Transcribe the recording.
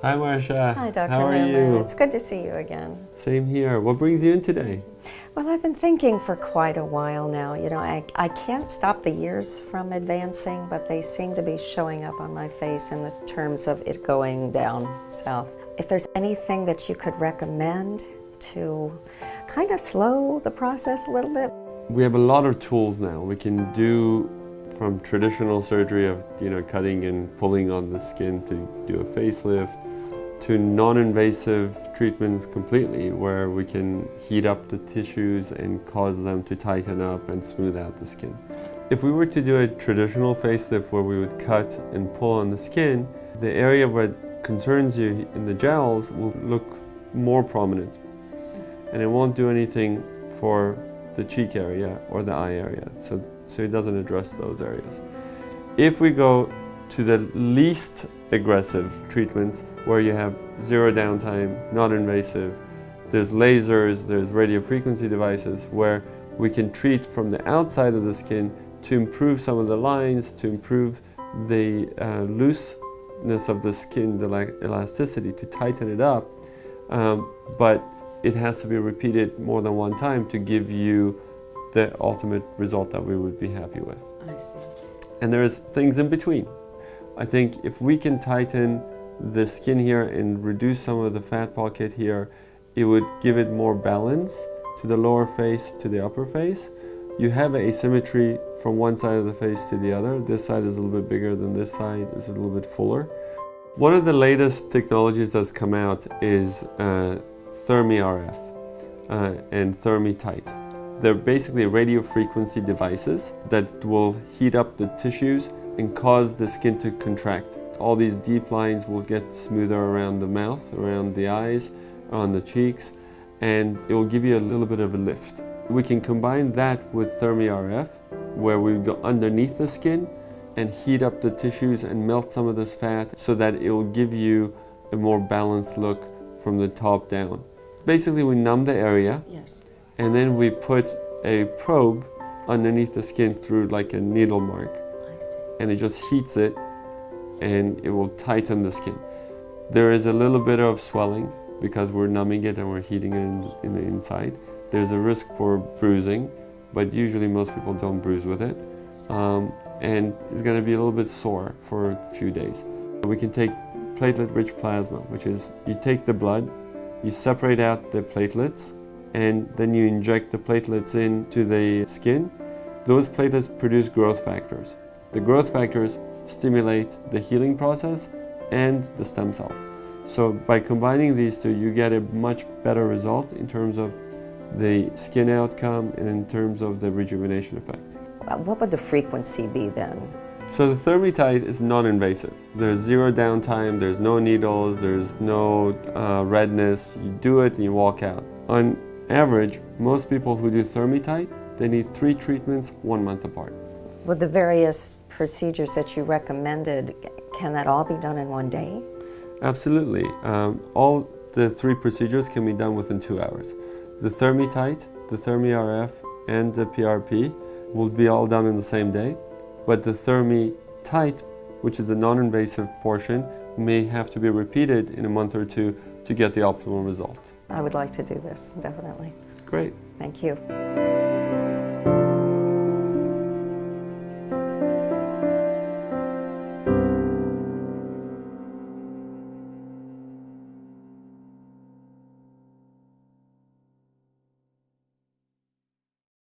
Hi, Marcia. Hi, Dr. How are Newman. you? It's good to see you again. Same here. What brings you in today? Well, I've been thinking for quite a while now. You know, I can't stop the years from advancing, but they seem to be showing up on my face in the terms of it going down south. If there's anything that you could recommend to kind of slow the process a little bit. We have a lot of tools now. We can do from traditional surgery of cutting and pulling on the skin to do a facelift, to non-invasive treatments completely, where we can heat up the tissues and cause them to tighten up and smooth out the skin. If we were to do a traditional facelift where we would cut and pull on the skin, the area where it concerns you in the jowls will look more prominent. And it won't do anything for the cheek area or the eye area. So it doesn't address those areas. If we go to the least aggressive treatments where you have zero downtime, not invasive, there's lasers, there's radiofrequency devices where we can treat from the outside of the skin to improve some of the lines, to improve the looseness of the skin, the elasticity, to tighten it up. But it has to be repeated more than one time to give you the ultimate result that we would be happy with. I see. And there's things in between. I think if we can tighten the skin here and reduce some of the fat pocket here, it would give it more balance to the lower face to the upper face. You have asymmetry from one side of the face to the other. This side is a little bit bigger than this side, is a little bit fuller. One of the latest technologies that's come out is Thermi RF and Thermi Tight. They're basically radio frequency devices that will heat up the tissues and cause the skin to contract. All these deep lines will get smoother around the mouth, around the eyes, on the cheeks, and it will give you a little bit of a lift. We can combine that with Thermi RF, where we go underneath the skin and heat up the tissues and melt some of this fat so that it will give you a more balanced look from the top down. Basically, we numb the area. Yes. And then we put a probe underneath the skin through like a needle mark. I see. And it just heats it and it will tighten the skin. There is a little bit of swelling because we're numbing it and we're heating it in the inside. There's a risk for bruising, but usually most people don't bruise with it. And it's going to be a little bit sore for a few days. We can take platelet-rich plasma, which is you take the blood, you separate out the platelets, and then you inject the platelets into the skin. Those platelets produce growth factors. The growth factors stimulate the healing process and the stem cells. So by combining these two, you get a much better result in terms of the skin outcome and in terms of the rejuvenation effect. What would the frequency be then? So the Thermi Tight is non-invasive. There's zero downtime, there's no needles, there's no redness. You do it and you walk out. On average, most people who do Thermi Tight, they need 3 treatments 1 month apart. With the various procedures that you recommended, can that all be done in one day? Absolutely. All the 3 procedures can be done within 2 hours. The Thermi Tight, the Thermi RF, and the PRP will be all done in the same day. But the Thermi Tight, which is the non-invasive portion, may have to be repeated in a month or 2 to get the optimal result. I would like to do this, definitely. Great. Thank you.